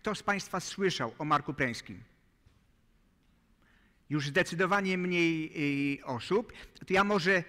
kto z Państwa słyszał o Marku Pręskim? Już zdecydowanie mniej osób. To ja może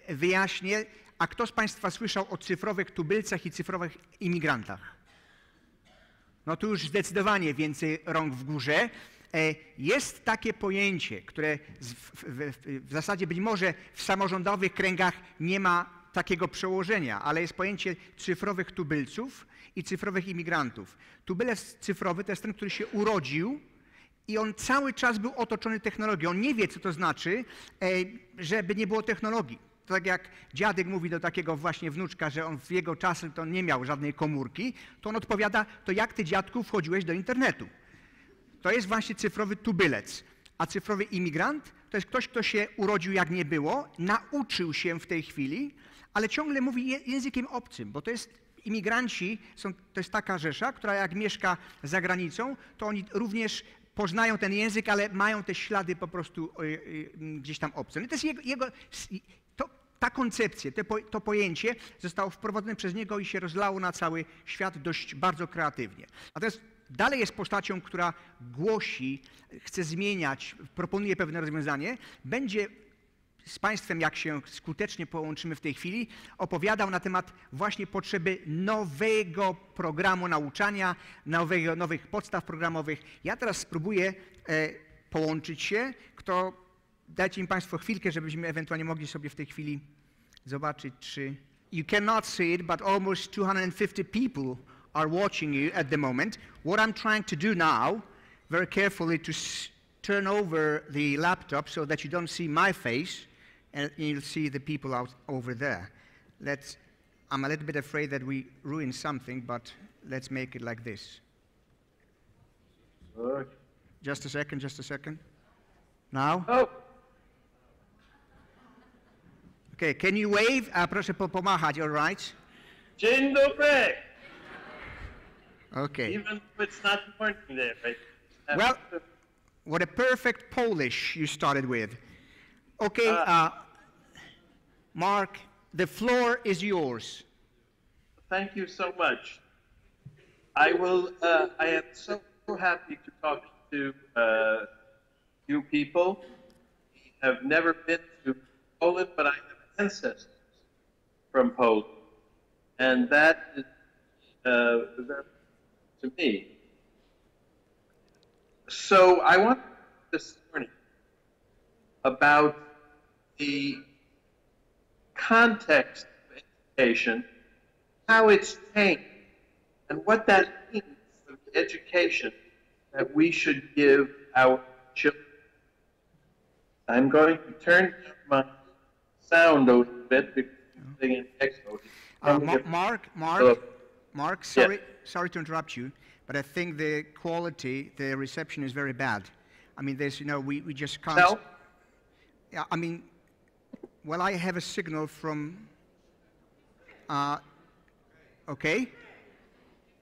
wyjaśnię, a kto z Państwa słyszał o cyfrowych tubylcach i cyfrowych imigrantach? No tu już zdecydowanie więcej rąk w górze. Jest takie pojęcie, które w zasadzie być może w samorządowych kręgach nie ma takiego przełożenia, ale jest pojęcie cyfrowych tubylców i cyfrowych imigrantów. Tubylec cyfrowy to jest ten, który się urodził i on cały czas był otoczony technologią. On nie wie, co to znaczy, żeby nie było technologii. To tak jak dziadek mówi do takiego właśnie wnuczka, że on w jego czasy to nie miał żadnej komórki, to on odpowiada, to jak ty, dziadku, wchodziłeś do internetu? To jest właśnie cyfrowy tubylec. A cyfrowy imigrant to jest ktoś, kto się urodził jak nie było, nauczył się w tej chwili, ale ciągle mówi językiem obcym, bo to jest imigranci, to jest taka rzesza, która jak mieszka za granicą, to oni również poznają ten język, ale mają te ślady po prostu gdzieś tam obce. No to jest ta koncepcja, to pojęcie zostało wprowadzone przez niego i się rozlało na cały świat dość bardzo kreatywnie. Natomiast dalej jest postacią, która głosi, chce zmieniać, proponuje pewne rozwiązanie, będzie z Państwem, jak się skutecznie połączymy w tej chwili, opowiadał na temat właśnie potrzeby nowego programu nauczania, nowych podstaw programowych. Ja teraz spróbuję połączyć się. Dajcie mi Państwo chwilkę, żebyśmy ewentualnie mogli sobie w tej chwili zobaczyć, czy... You cannot see it, but almost 250 people are watching you at the moment. What I'm trying to do now, very carefully, to turn over the laptop so that you don't see my face, and you'll see the people out over there. I'm a little bit afraid that we ruin something, but let's make it like this. Just a second. Now? Oh. Okay, can you wave? Proszę pomachać, all right? Dzień dobry. Okay. Even if it's not pointing there, right? Well, what a perfect Polish you started with. Okay, Mark, the floor is yours. Thank you so much. I am so happy to talk to you people. We have never been to Poland, but I have ancestors from Poland. And that is very to me. So I want to talk this morning about the context of education, how it's changed, and what that means for the education that we should give our children. I'm going to turn down my sound a little bit because I'm sitting in Expo. Mark, sorry to interrupt you, but I think the quality, the reception is very bad. I mean, we just can't. No? Yeah, I mean, well, I have a signal from, okay.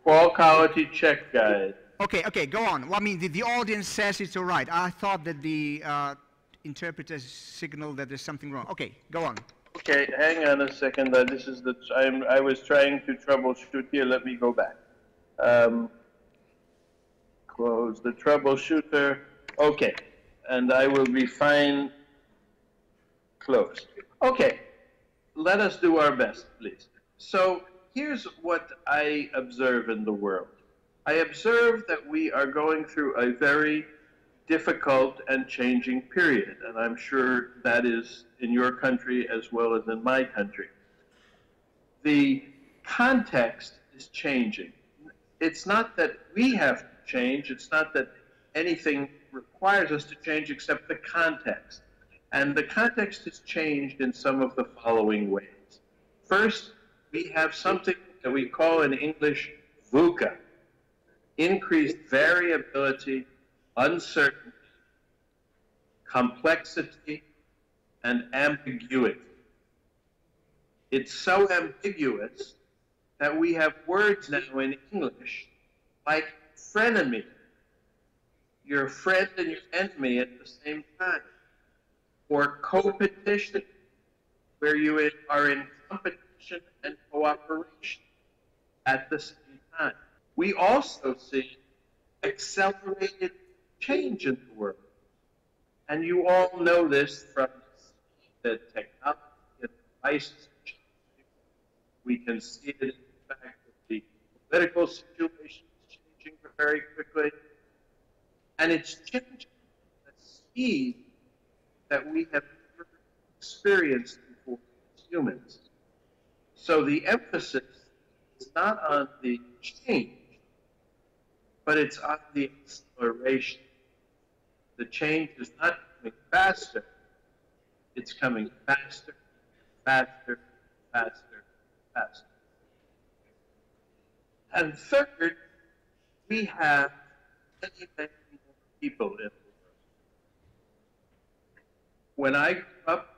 Quality check, guys. Okay, go on. Well, I mean, the audience says it's all right. I thought that the interpreters signaled that there's something wrong. Okay, go on. Okay, hang on a second. I was trying to troubleshoot here. Let me go back. Close the troubleshooter. Okay, and I will be fine. Closed. Okay, let us do our best, please. So here's what I observe in the world. I observe that we are going through a very difficult and changing period, and I'm sure that is in your country as well as in my country. The context is changing. It's not that we have to change, it's not that anything requires us to change except the context. And the context has changed in some of the following ways. First, we have something that we call in English VUCA, increased variability, uncertainty, complexity, and ambiguity. It's so ambiguous that we have words now in English like frenemy, your friend and your enemy at the same time, or co-petition, where you are in competition and cooperation at the same time. We also see accelerated change in the world. And you all know this from the technology and devices. We can see it in the fact that the political situation is changing very quickly. And it's changing at a speed that we have never experienced before as humans. So the emphasis is not on the change, but it's on the acceleration. The change is not coming faster, it's coming faster, faster, faster, faster. And third, we have many, many more people in the world. When I grew up,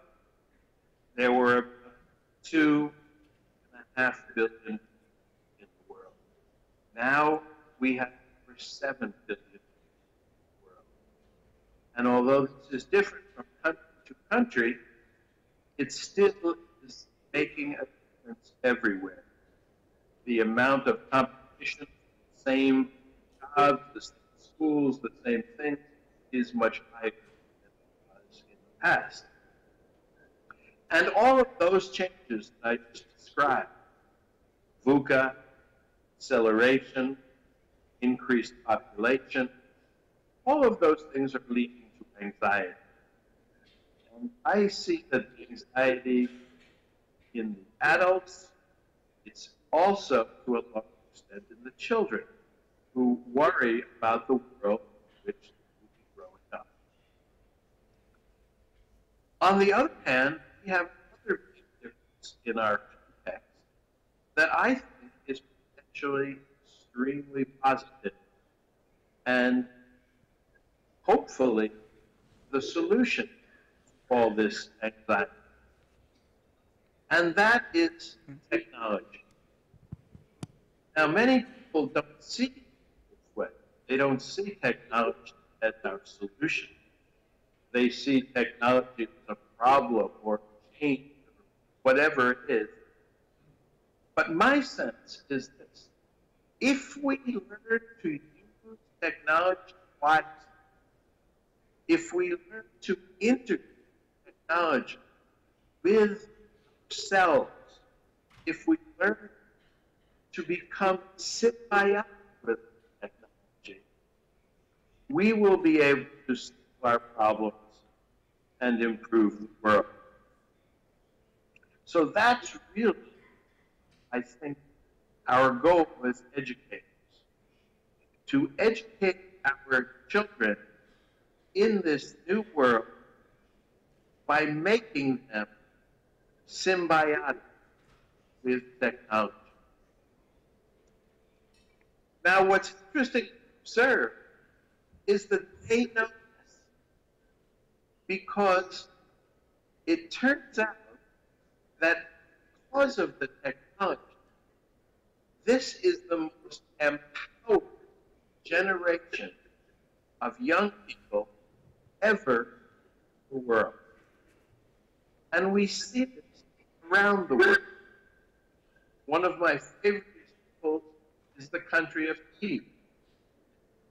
there were about 2.5 billion in the world. Now we have over 7 billion in the world. And although this is different from country to country, it still is making a difference everywhere. The amount of competition, the same jobs, the same schools, the same things, is much higher than it was in the past. And all of those changes that I just described, VUCA, acceleration, increased population, all of those things are leading to anxiety. And I see that the anxiety in the adults, it's also to a large extent in the children who worry about the world in which they will be growing up. On the other hand, we have another big difference in our context that I think is potentially extremely positive and hopefully the solution to all this anxiety. And that is technology. Now, many people don't see it this way. They don't see technology as our solution. They see technology as a problem or change or whatever it is. But my sense is this: if we learn to use technology wisely, if we learn to integrate technology with ourselves, if we learn to become symbiotic with technology, we will be able to solve our problems and improve the world. So that's really, I think, our goal as educators, to educate our children in this new world by making them symbiotic with technology. Now, what's interesting to observe is that they know this, because it turns out that because of the technology, this is the most empowered generation of young people ever in the world. And we see this around the world. One of my favorite examples is the country of Haiti,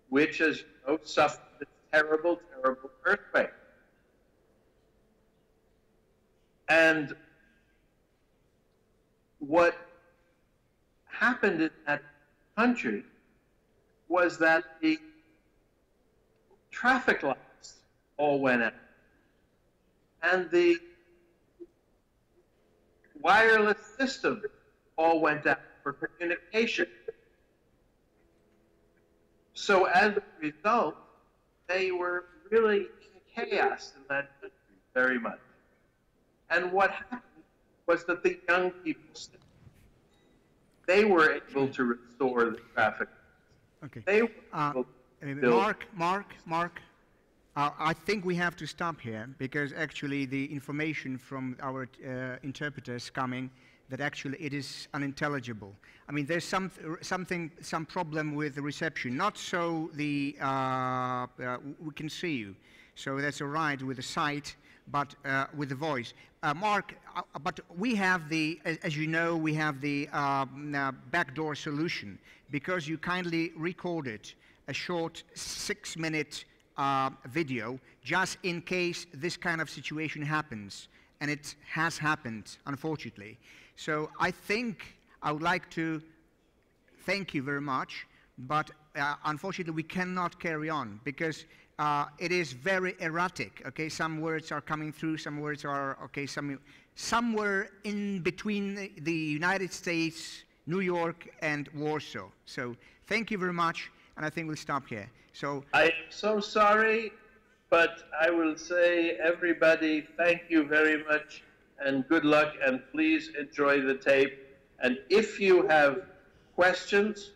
which has suffered a terrible, terrible earthquake. And what happened in that country was that the traffic lights all went out, and the wireless system all went out for communication. So as a result, they were really in chaos in that country very much. And what happened was that the young people stepped in. They were able to restore the traffic. Okay. They were able to build. Mark, I think we have to stop here, because actually the information from our interpreters coming that actually it is unintelligible. I mean, there's some problem with the reception. Not so the we can see you, so that's all right with the sight, but with the voice. Mark, but we have the, as you know, we have the backdoor solution, because you kindly recorded a short 6-minute video just in case this kind of situation happens. And it has happened, unfortunately. So I think I would like to thank you very much, but unfortunately we cannot carry on because it is very erratic. Okay, some words are coming through, some words are somewhere in between the United States, New York, and Warsaw. So thank you very much, and I think we'll stop here. So I am so sorry, but I will say, everybody, thank you very much, and good luck, and please enjoy the tape. And if you have questions,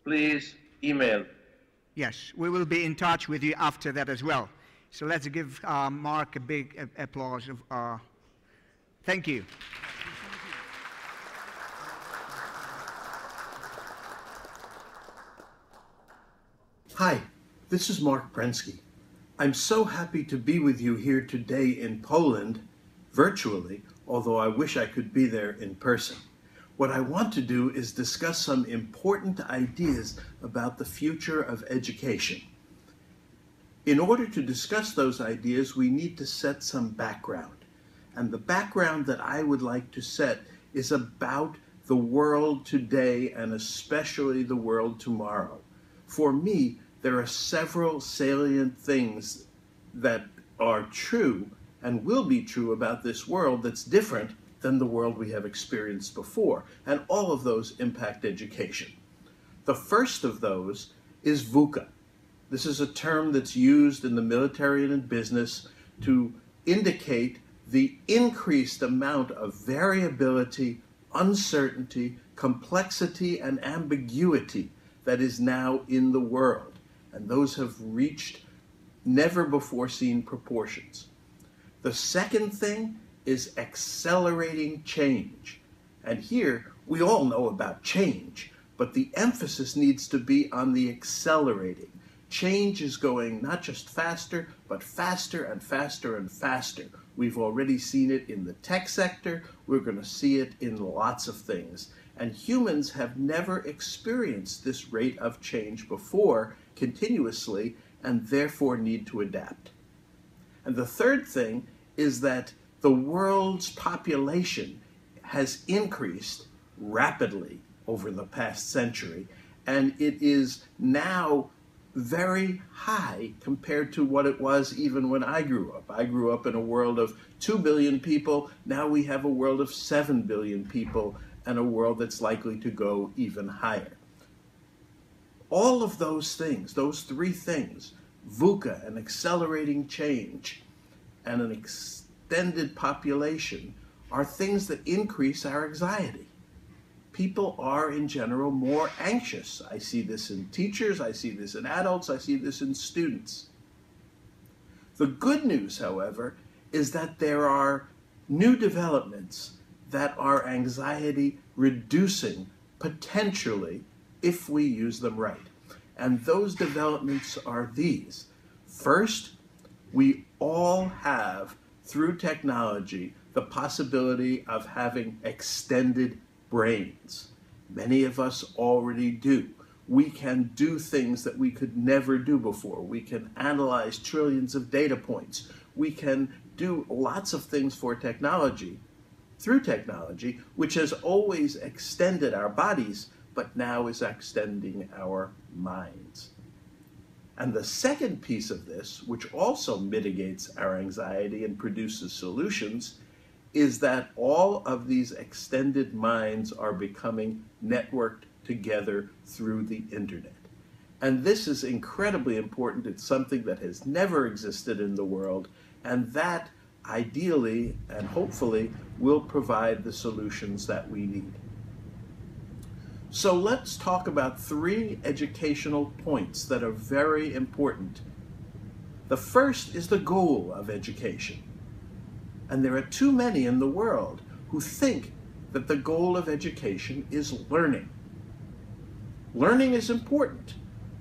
please email. Yes, we will be in touch with you after that as well. So let's give Mark a big applause. Thank you. Hi, this is Mark Prensky. I'm so happy to be with you here today in Poland, virtually, although I wish I could be there in person. What I want to do is discuss some important ideas about the future of education. In order to discuss those ideas, we need to set some background. And the background that I would like to set is about the world today and especially the world tomorrow. For me, there are several salient things that are true and will be true about this world that's different than the world we have experienced before, and all of those impact education. The first of those is VUCA. This is a term that's used in the military and in business to indicate the increased amount of variability, uncertainty, complexity, and ambiguity that is now in the world. And those have reached never before seen proportions. The second thing is accelerating change. And here, we all know about change, but the emphasis needs to be on the accelerating. Change is going not just faster, but faster and faster and faster. We've already seen it in the tech sector. We're going to see it in lots of things. And humans have never experienced this rate of change before continuously, and therefore need to adapt. And the third thing is that the world's population has increased rapidly over the past century, and it is now very high compared to what it was even when I grew up. I grew up in a world of 2 billion people. Now we have a world of 7 billion people and a world that's likely to go even higher. All of those things, those three things, VUCA, an accelerating change, and an extended population, are things that increase our anxiety. People are, in general, more anxious. I see this in teachers, I see this in adults, I see this in students. The good news, however, is that there are new developments that are anxiety reducing, potentially, if we use them right. And those developments are these. First, we all have, through technology, the possibility of having extended brains. Many of us already do. We can do things that we could never do before. We can analyze trillions of data points. We can do lots of things for technology, through technology, which has always extended our bodies, but now is extending our minds. And the second piece of this, which also mitigates our anxiety and produces solutions, is that all of these extended minds are becoming networked together through the internet. And this is incredibly important. It's something that has never existed in the world, and that ideally and hopefully will provide the solutions that we need. So let's talk about 3 educational points that are very important. The first is the goal of education. And there are too many in the world who think that the goal of education is learning. Learning is important,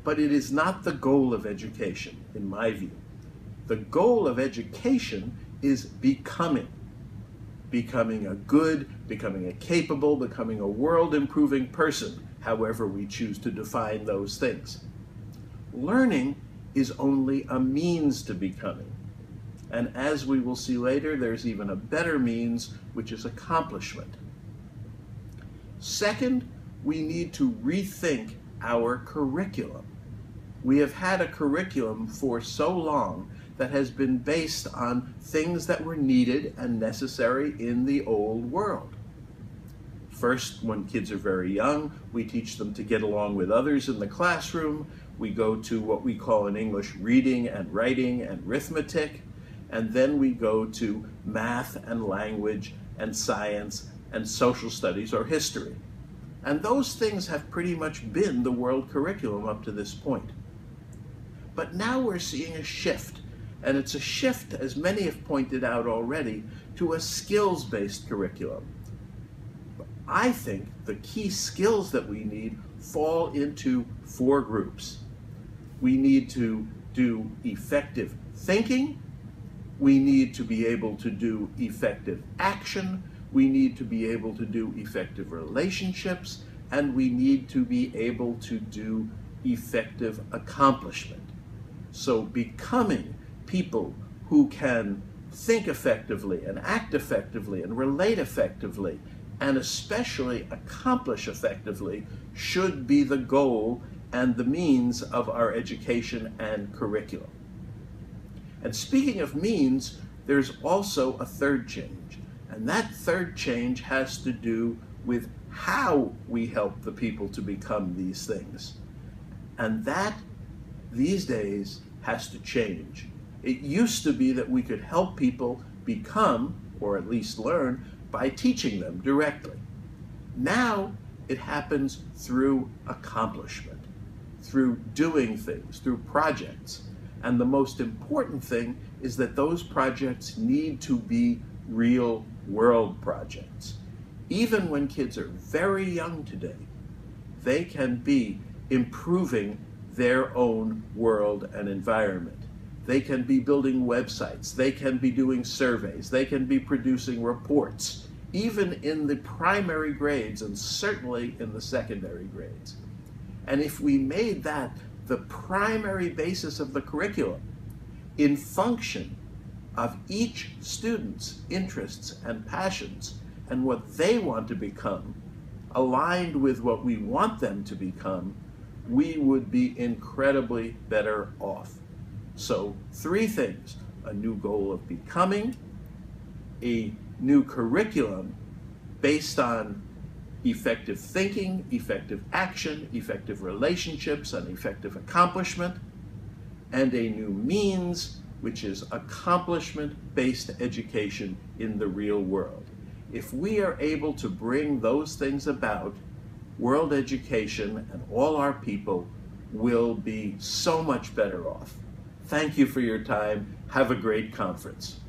but it is not the goal of education, in my view. The goal of education is becoming. Becoming a good, becoming a capable, becoming a world-improving person, however we choose to define those things. Learning is only a means to becoming. And as we will see later, there's even a better means, which is accomplishment. Second, we need to rethink our curriculum. We have had a curriculum for so long that has been based on things that were needed and necessary in the old world. First, when kids are very young, we teach them to get along with others in the classroom. We go to what we call in English reading and writing and arithmetic. And then we go to math and language and science and social studies or history. And those things have pretty much been the world curriculum up to this point. But now we're seeing a shift, and it's a shift, as many have pointed out already, to a skills-based curriculum. I think the key skills that we need fall into 4 groups. We need to do effective thinking. We need to be able to do effective action. We need to be able to do effective relationships. And we need to be able to do effective accomplishment. So becoming people who can think effectively and act effectively and relate effectively and especially accomplish effectively should be the goal and the means of our education and curriculum. And speaking of means, there's also a third change. And that third change has to do with how we help the people to become these things. And that, these days, has to change. It used to be that we could help people become, or at least learn, by teaching them directly. Now, it happens through accomplishment, through doing things, through projects. And the most important thing is that those projects need to be real world projects. Even when kids are very young today, they can be improving their own world and environment. They can be building websites, they can be doing surveys, they can be producing reports, even in the primary grades and certainly in the secondary grades. And if we made that the primary basis of the curriculum in function of each student's interests and passions and what they want to become, aligned with what we want them to become, we would be incredibly better off. So 3 things: a new goal of becoming, a new curriculum based on effective thinking, effective action, effective relationships, and effective accomplishment, and a new means, which is accomplishment-based education in the real world. If we are able to bring those things about, world education and all our people will be so much better off. Thank you for your time. Have a great conference.